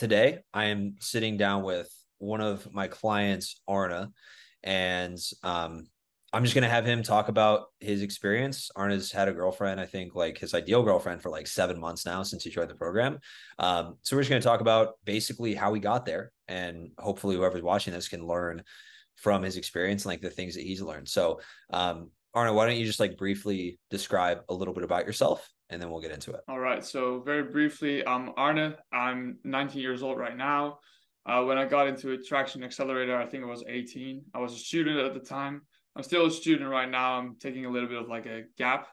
Today I am sitting down with one of my clients, Arne, and I'm just gonna have him talk about his experience. Arne's had a girlfriend, I think like his ideal girlfriend for like 7 months now since he joined the program. So we're just gonna talk about basically how he got there, and hopefully whoever's watching this can learn from his experience and like the things that he's learned. So Arne, why don't you just like briefly describe a little bit about yourself and then we'll get into it. All right, so very briefly, I'm Arne. I'm 19 years old right now. When I got into Traction Accelerator, I think I was 18. I was a student at the time. I'm still a student right now. I'm taking a little bit of like a gap.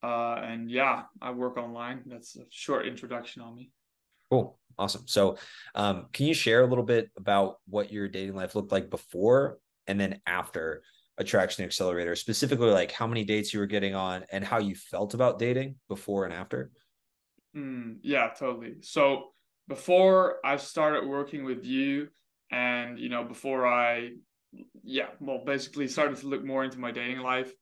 And yeah, I work online. That's a short introduction on me. Cool. Awesome. So, can you share a little bit about what your dating life looked like before and then after Attraction Accelerator, specifically like how many dates you were getting on and how you felt about dating before and after? Yeah, totally. So before I started working with you and, before basically started to look more into my dating life,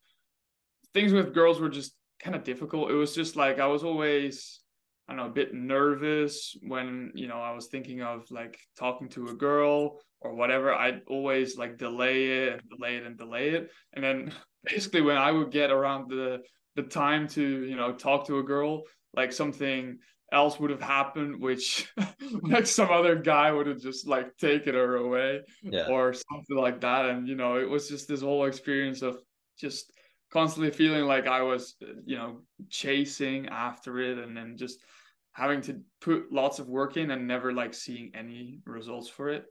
things with girls were just kind of difficult. It was just like I was always, I don't know, a bit nervous when, I was thinking of like talking to a girl or whatever. I'd always like delay it and delay it and delay it. And then basically when I would get around the time to, talk to a girl, like something else would have happened, which like some other guy would have just like taken her away Yeah. or something like that. And, it was just this whole experience of just constantly feeling like I was, chasing after it and then just having to put lots of work in and never like seeing any results for it.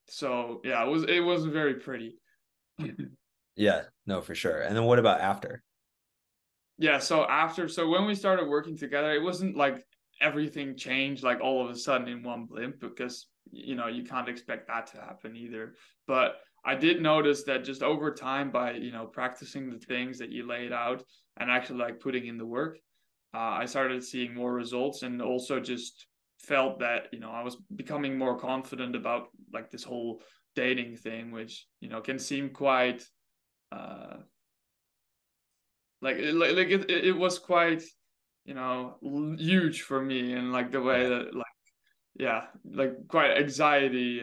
So yeah, it was very pretty. Yeah. No, for sure. And then what about after? Yeah, so when we started working together, it wasn't like everything changed like all of a sudden in one blimp because you can't expect that to happen either. But I did notice that just over time by practicing the things that you laid out and actually like putting in the work, I started seeing more results and also just felt that I was becoming more confident about like this whole dating thing, which can seem quite uh it was quite huge for me and like the way Yeah. that like yeah like quite anxiety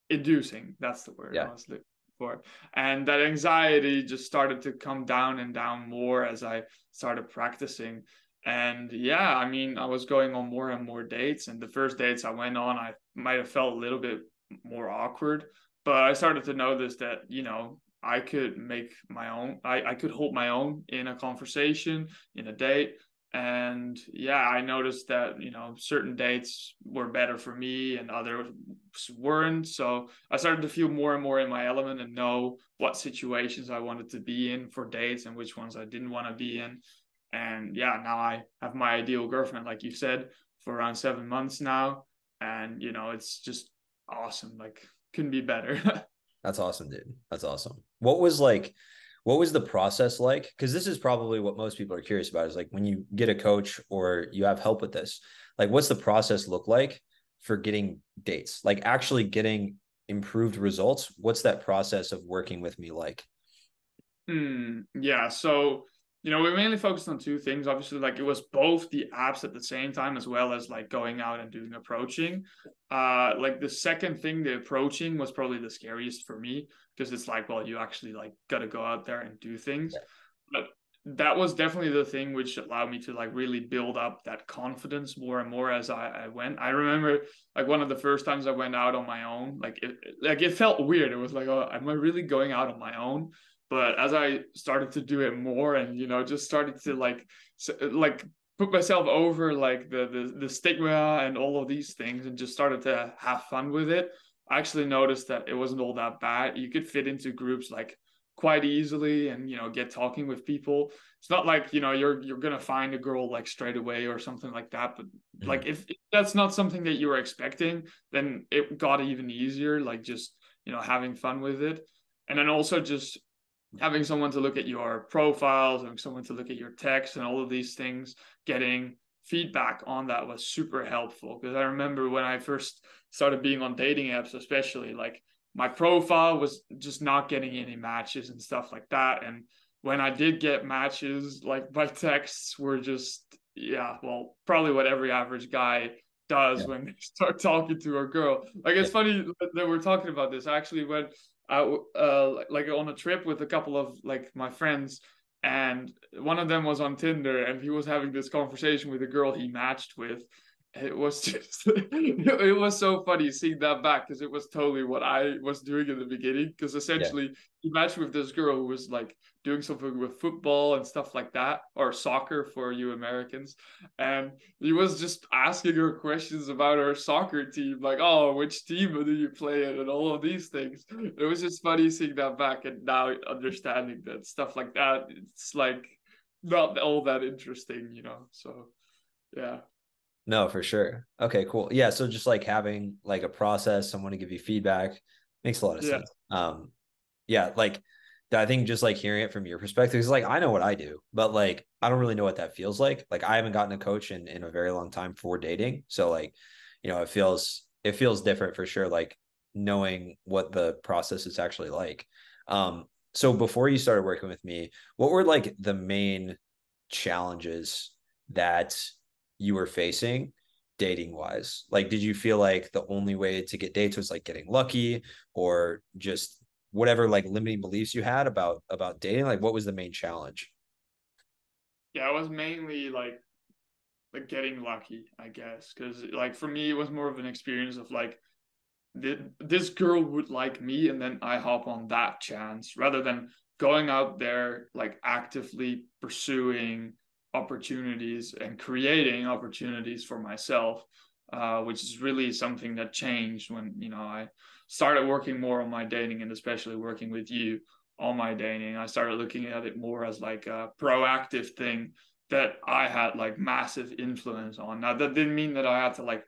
inducing, that's the word I Yeah. was looking for. And that anxiety just started to come down and down more as I started practicing. And yeah, I mean, I was going on more and more dates, and the first dates I went on, I might have felt a little bit more awkward, but I started to notice that I could make my own, I could hold my own in a conversation, in a date. And yeah, I noticed that certain dates were better for me and others weren't. So I started to feel more and more in my element and know what situations I wanted to be in for dates and which ones I didn't want to be in. And yeah, now I have my ideal girlfriend, like you said, for around 7 months now. And it's just awesome. Like, couldn't be better. That's awesome, dude. That's awesome. What was the process like? Because this is probably what most people are curious about is like when you get a coach or you have help with this, like what's the process look like for getting dates? Like actually getting improved results? What's that process of working with me like? Yeah. So, we mainly focused on two things. Obviously, like it was both the apps at the same time as well as like going out and doing approaching. Like the second thing, the approaching was probably the scariest for me because it's like, well, you actually like gotta go out there and do things. But that was definitely the thing which allowed me to like really build up that confidence more and more as I went. I remember like one of the first times I went out on my own, like it felt weird. It was like, oh, am I really going out on my own? But as I started to do it more and just started to like put myself over like the stigma and all of these things and just started to have fun with it, I actually noticed that it wasn't all that bad. You could fit into groups like quite easily and get talking with people. It's not like you're gonna find a girl like straight away or something like that, but Mhm. like if that's not something that you were expecting, then it got even easier, like just having fun with it. And then also just having someone to look at your profiles, having someone to look at your text and all of these things, getting feedback on that was super helpful. Because I remember when I first started being on dating apps, especially like my profile was just not getting any matches and stuff like that. And when I did get matches, like my texts were just yeah, well, probably what every average guy does Yeah. when they start talking to a girl. Like Yeah. it's funny that we're talking about this. I actually went out like on a trip with a couple of like my friends, and one of them was on Tinder, and he was having this conversation with a girl he matched with. It was just it was so funny seeing that back because it was totally what I was doing in the beginning. Because Yeah. essentially he matched with this girl who was like doing something with football and stuff like that, or soccer for you Americans. And he was just asking her questions about her soccer team, like, oh, which team do you play in, and all of these things. It was just funny seeing that back and now understanding that stuff like that. It's like not all that interesting, you know. So yeah. No, for sure. Okay, cool. Yeah, so just like having like a process, someone to give you feedback makes a lot of Yeah. sense. Yeah, like I think just like hearing it from your perspective is like I know what I do, but like I don't really know what that feels like. Like I haven't gotten a coach in a very long time for dating. So like, it feels different for sure, like knowing what the process is actually like. So before you started working with me, what were like the main challenges that you were facing dating wise? Like, did you feel like the only way to get dates was like getting lucky or just whatever like limiting beliefs you had about dating? Like, what was the main challenge? Yeah, it was mainly like getting lucky, I guess. Cause like for me it was more of an experience of like this girl would like me and then I hop on that chance rather than going out there like actively pursuing opportunities and creating opportunities for myself, which is really something that changed when I started working more on my dating, and especially working with you on my dating. I started looking at it more as like a proactive thing that I had like massive influence on. Now that didn't mean that I had to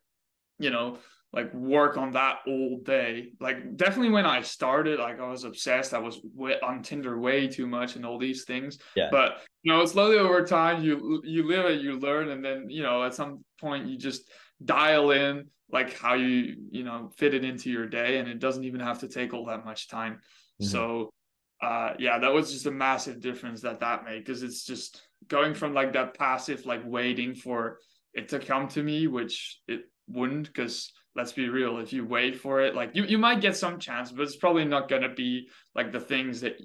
you know, like work on that all day. Like definitely when I started, like I was obsessed. I was on Tinder way too much and all these things. Yeah. But slowly over time, you live it, you learn, and then at some point you just dial in like how you fit it into your day, and it doesn't even have to take all that much time. Mhm. So, yeah, that was just a massive difference that made, because it's just going from like that passive, like waiting for it to come to me, which it wouldn't, because let's be real, if you wait for it, like you might get some chance, but it's probably not going to be like the things that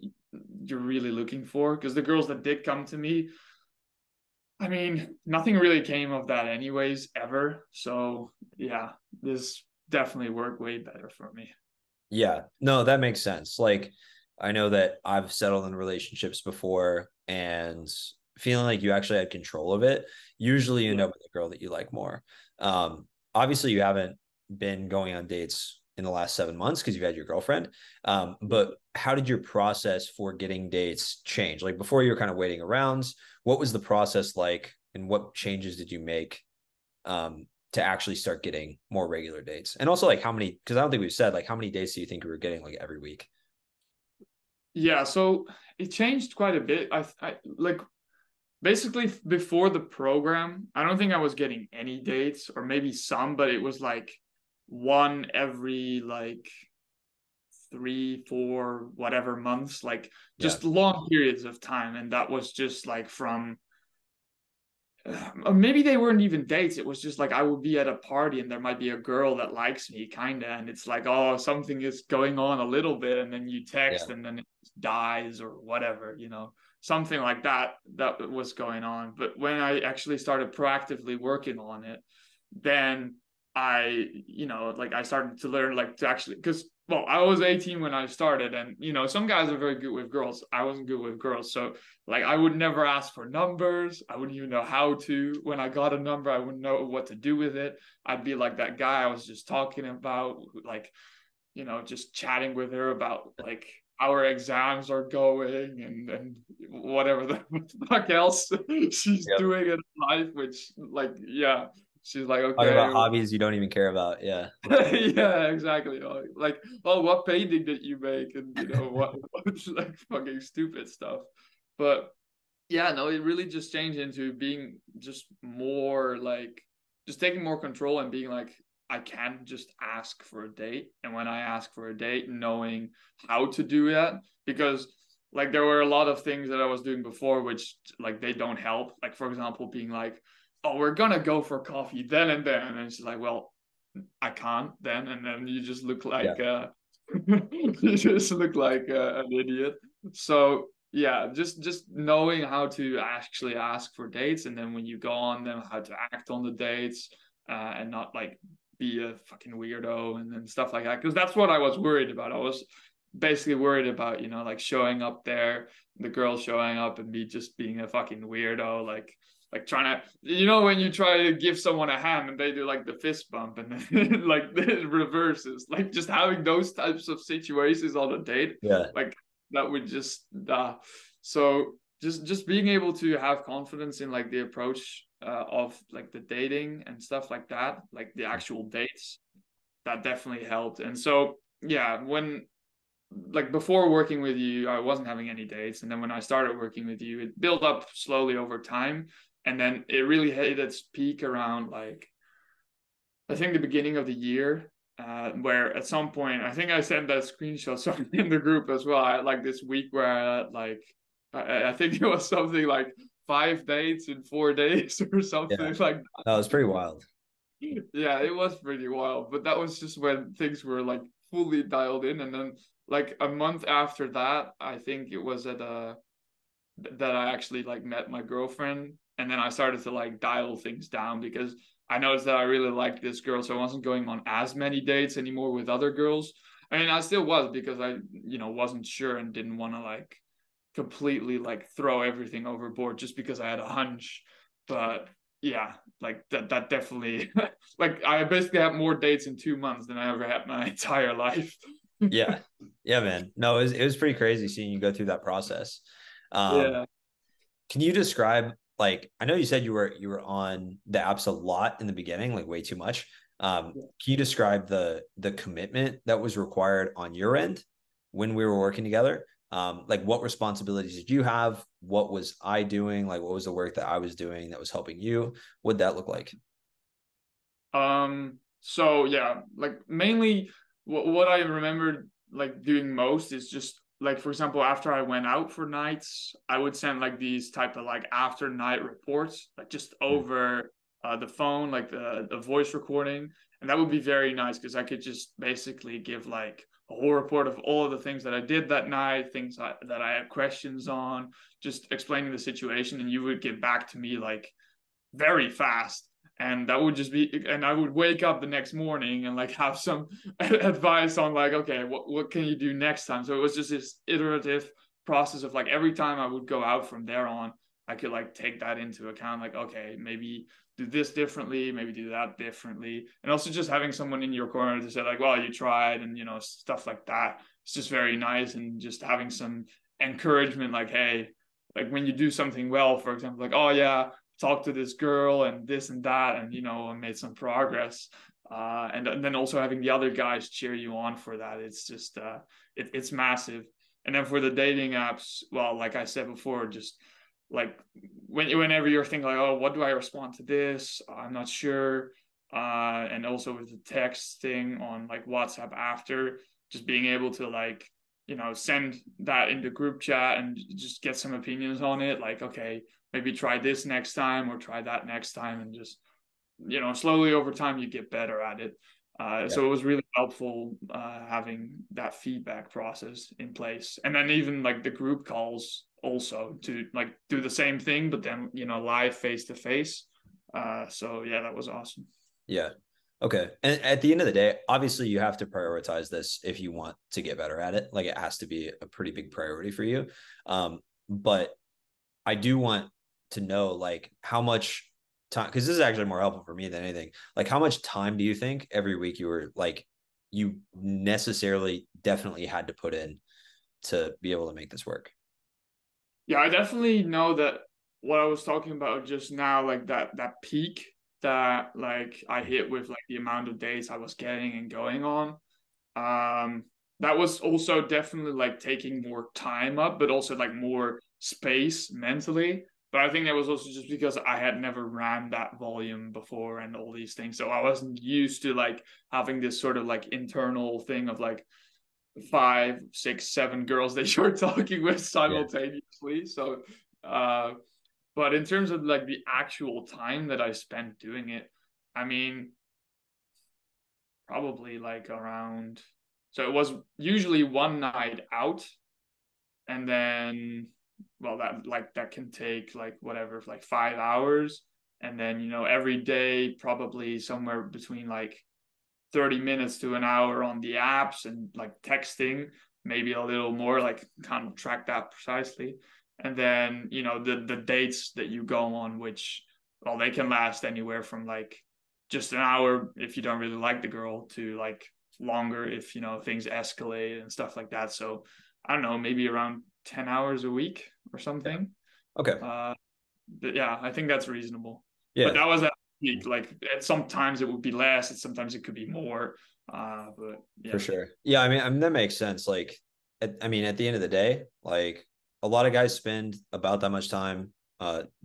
you're really looking for. Because the girls that did come to me, I mean, nothing really came of that anyways, ever. So yeah, this definitely worked way better for me. Yeah. No, that makes sense. Like, I know that I've settled in relationships before and feeling like you actually had control of it. Usually you end Yeah. up with a girl that you like more. Obviously you haven't been going on dates in the last 7 months because you've had your girlfriend. But how did your process for getting dates change? Like before you were kind of waiting around, what was the process like and what changes did you make to actually start getting more regular dates? And also like how many, because I don't think we've said like how many dates do you think we were getting like every week? Yeah, so it changed quite a bit. I like basically before the program, I don't think I was getting any dates, or maybe some, but it was like one every like 3, 4, whatever months, like Yeah. just long periods of time. And that was just like from maybe they weren't even dates. It was just like I would be at a party and there might be a girl that likes me, kind of. And it's like, oh, something is going on a little bit. And then you Yeah. text and then it dies or whatever, something like that. That was going on. But when I actually started proactively working on it, then like I started to learn like to actually, because well, I was 18 when I started, and some guys are very good with girls. I wasn't good with girls, so like I would never ask for numbers. I wouldn't even know how to. When I got a number, I wouldn't know what to do with it. I'd be like that guy I was just talking about, like just chatting with her about like our exams are going, and whatever the fuck else she's Yep. doing in life, which like yeah, she's like Talking okay. about hobbies you don't even care about. Yeah. Yeah, exactly. Like, oh, what painting did you make? And what like fucking stupid stuff. But yeah, no, it really just changed into being just more like just taking more control and being like, I can just ask for a date. And when I ask for a date, knowing how to do that. Because like there were a lot of things that I was doing before which like they don't help. Like for example, being like, oh, we're gonna go for coffee then and then, and she's like, well, I can't then, and then you just look Yeah. like you just look like an idiot. So yeah, just knowing how to actually ask for dates, and then when you go on them, how to act on the dates, and not like be a fucking weirdo and then stuff like that. Because that's what I was worried about. I was basically worried about, like showing up there, the girl showing up, and me just being a fucking weirdo, like trying to, when you try to give someone a hand and they do like the fist bump and then like it reverses, like just having those types of situations on a date, Yeah. like that would just so just being able to have confidence in like the approach of like the dating and stuff like that, like the actual dates, that definitely helped. And so yeah, when like before working with you, I wasn't having any dates. And then when I started working with you, it built up slowly over time. And then it really hit its peak around like, I think the beginning of the year, where at some point, I think I sent that screenshot something in the group as well. I had like this week where I had like, I think it was something like 5 dates in 4 days or Yeah. something like That was pretty wild. that. Yeah, it was pretty wild. But that was just when things were like fully dialed in. And then like a month after that, I think it was that I actually like met my girlfriend, and then I started to like dial things down because I noticed that I really liked this girl, so I wasn't going on as many dates anymore with other girls. I mean, I still was because I, wasn't sure and didn't want to like completely like throw everything overboard just because I had a hunch. But yeah, like that definitely like I basically have more dates in 2 months than I ever had my entire life. Yeah. Yeah, man. No, it was pretty crazy seeing you go through that process. Um, Yeah. can you describe, like, I know you said you were on the apps a lot in the beginning, like way too much. Can you describe the commitment that was required on your end when we were working together? Like what responsibilities did you have? What was I doing? Like what was the work that I was doing that was helping you? What'd that look like? So yeah, like mainly what I remembered like doing most is just like, for example, after I went out for nights, I would send like these type of like after night reports, like just over the phone, like the voice recording. And that would be very nice because I could just basically give like a whole report of all of the things that I did that night, things that I had questions on, just explaining the situation. And you would get back to me like very fast, and that would just be, and I would wake up the next morning and like have some advice on like, okay, what can you do next time. So it was just this iterative process of like every time I would go out from there on, I could like take that into account, like, okay, maybe do this differently, maybe do that differently. And also just having someone in your corner to say like, well, you tried, and stuff like that. It's just very nice. And just having some encouragement, like, hey, like when you do something well, for example, like, oh yeah, talked to this girl and this and that, and I made some progress. And then also having the other guys cheer you on for that, it's just it's massive. And then for the dating apps, well, like I said before, just like whenever you're thinking like, oh, what do I respond to this? I'm not sure. And also with the text thing on like WhatsApp after, just being able to like send that into group chat and just get some opinions on it, like, okay, maybe try this next time or try that next time, and just slowly over time you get better at it. Yeah. So it was really helpful having that feedback process in place, and then even like the group calls also to like do the same thing, but then live face to face. So yeah, that was awesome. Yeah. Okay. And at the end of the day, obviously you have to prioritize this if you want to get better at it. Like it has to be a pretty big priority for you. But I do want to know like how much time, because this is actually more helpful for me than anything. Like how much time do you think every week you were like you necessarily definitely had to put in to be able to make this work? Yeah, I definitely know that what I was talking about just now, like that peak that like I hit with like the amount of days I was getting and going on. Um, that was also definitely like taking more time up, but also like more space mentally. But I think that was also just because I had never ran that volume before and all these things. So I wasn't used to like having this sort of like internal thing of like 5, 6, 7 girls that you're talking with Yeah. simultaneously. So uh But in terms of like the actual time that I spent doing it, I mean, probably like around, so it was usually one night out, and then, well, that can take like whatever, like 5 hours. And then, every day, probably somewhere between like 30 minutes to an hour on the apps and like texting, maybe a little more, like can't track that precisely. And then, the dates that you go on, which, well, they can last anywhere from like just an hour if you don't really like the girl to like longer if, things escalate and stuff like that. So I don't know, maybe around 10 hours a week or Yeah. something. Okay. Uh, but yeah, I think that's reasonable. But Yeah, that was at peak. Like sometimes it would be less, and sometimes it could be more. But for yeah, sure. Yeah, I mean that makes sense. Like, I mean, at the end of the day, like a lot of guys spend about that much time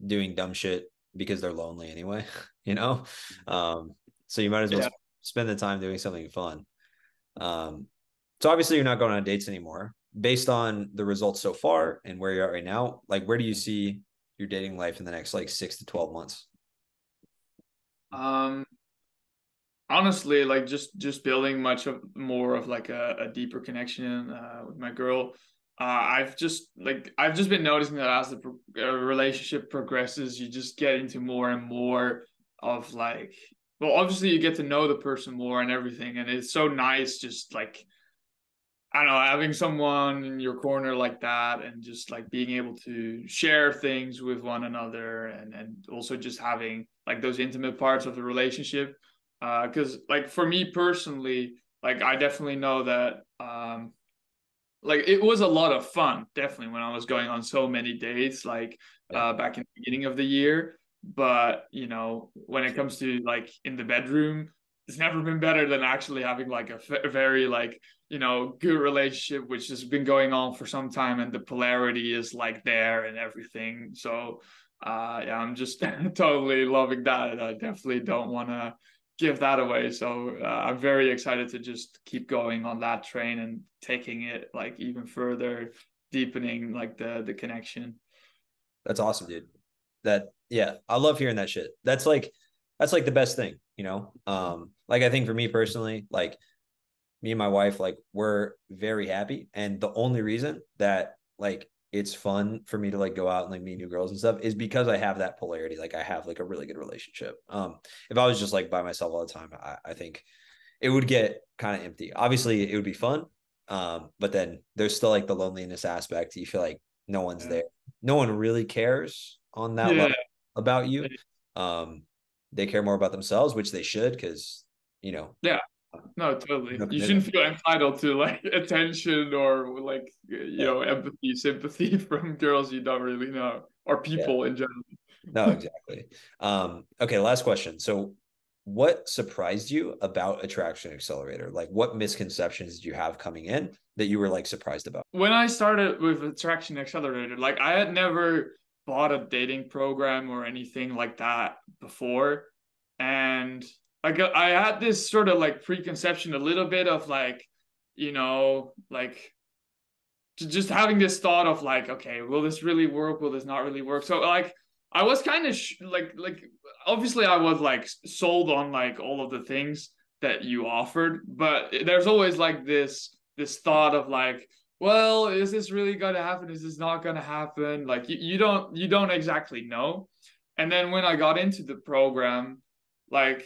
doing dumb shit because they're lonely anyway, you know? Um, so you might as well yeah. spend the time doing something fun. So obviously you're not going on dates anymore. Based on the results so far and where you're at right now, like where do you see your dating life in the next like 6 to 12 months? Um, Honestly, like just building much of more of like a deeper connection with my girl. I've just been noticing that as the relationship progresses, you just get into more and more of like, well, obviously you get to know the person more and everything, and it's so nice just like, I don't know, having someone in your corner like that, and just like being able to share things with one another, and also just having like those intimate parts of the relationship. Because like for me personally, like I definitely know that like it was a lot of fun, definitely, when I was going on so many dates, like Yeah. back in the beginning of the year. But when it comes to like in the bedroom, it's never been better than actually having like a very like good relationship, which has been going on for some time, and the polarity is like there and everything. So yeah, I'm just totally loving that, and I definitely don't want to give that away. So I'm very excited to just keep going on that train and taking it like even further, deepening like the connection. That's awesome, dude. That yeah, I love hearing that shit. That's like the best thing, you know? Like I think for me personally, like me and my wife, like we're very happy. And the only reason that like it's fun for me to like go out and like meet new girls and stuff is because I have that polarity. Like I have like a really good relationship. If I was just like by myself all the time, I think it would get kind of empty. Obviously, it would be fun. But then there's still like the loneliness aspect. You feel like no one's Yeah. there. No one really cares on that Yeah. level about you. Um, they care more about themselves, which they should, because you know, Yeah. No, no totally. You shouldn't commitment. feel entitled to like attention or like Yeah, empathy, sympathy from girls you don't really know, or yeah. people in general. No, exactly. Okay, last question. So, what surprised you about Attraction Accelerator? Like, what misconceptions did you have coming in that you were like surprised about? When I started with Attraction Accelerator, like I had never bought a dating program or anything like that before. And like I had this sort of like preconception, a little bit of like, like just having this thought of like, okay, will this really work? Will this not really work? So like I was kind of like obviously I was like sold on like all of the things that you offered, but there's always like this thought of like, well, is this really gonna happen? Is this not gonna happen? Like you don't exactly know. And then when I got into the program, like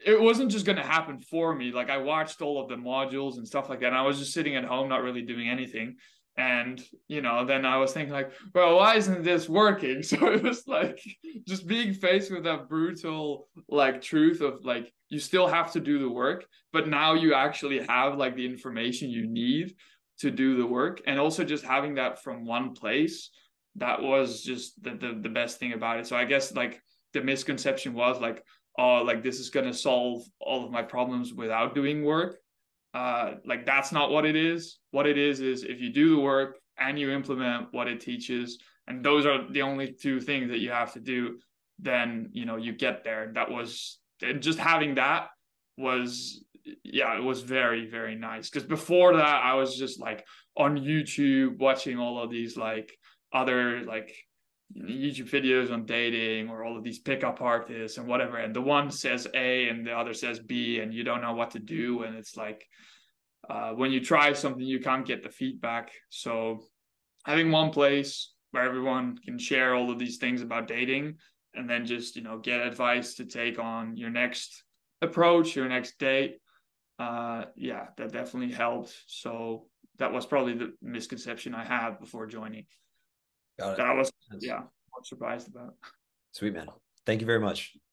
it wasn't just going to happen for me. Like I watched all of the modules and stuff like that. And I was just sitting at home, not really doing anything. And, then I was thinking like, well, why isn't this working? So it was like just being faced with that brutal like truth of like, you still have to do the work, but now you actually have like the information you need to do the work. And also just having that from one place, that was just the best thing about it. So I guess like the misconception was like, oh, like this is going to solve all of my problems without doing work. Like that's not what it is. What it is if you do the work and you implement what it teaches, and those are the only two things that you have to do, then you get there. That was just having that was, yeah, it was very, very nice. Because before that, I was just like on YouTube watching all of these like other like YouTube videos on dating or all of these pickup artists and whatever, and the one says A and the other says B, and you don't know what to do, and it's like when you try something you can't get the feedback. So having one place where everyone can share all of these things about dating, and then just get advice to take on your next approach, your next date. Yeah, that definitely helped. So that was probably the misconception I had before joining, Got that I was, it. yeah, more surprised about. Sweet, man. Thank you very much.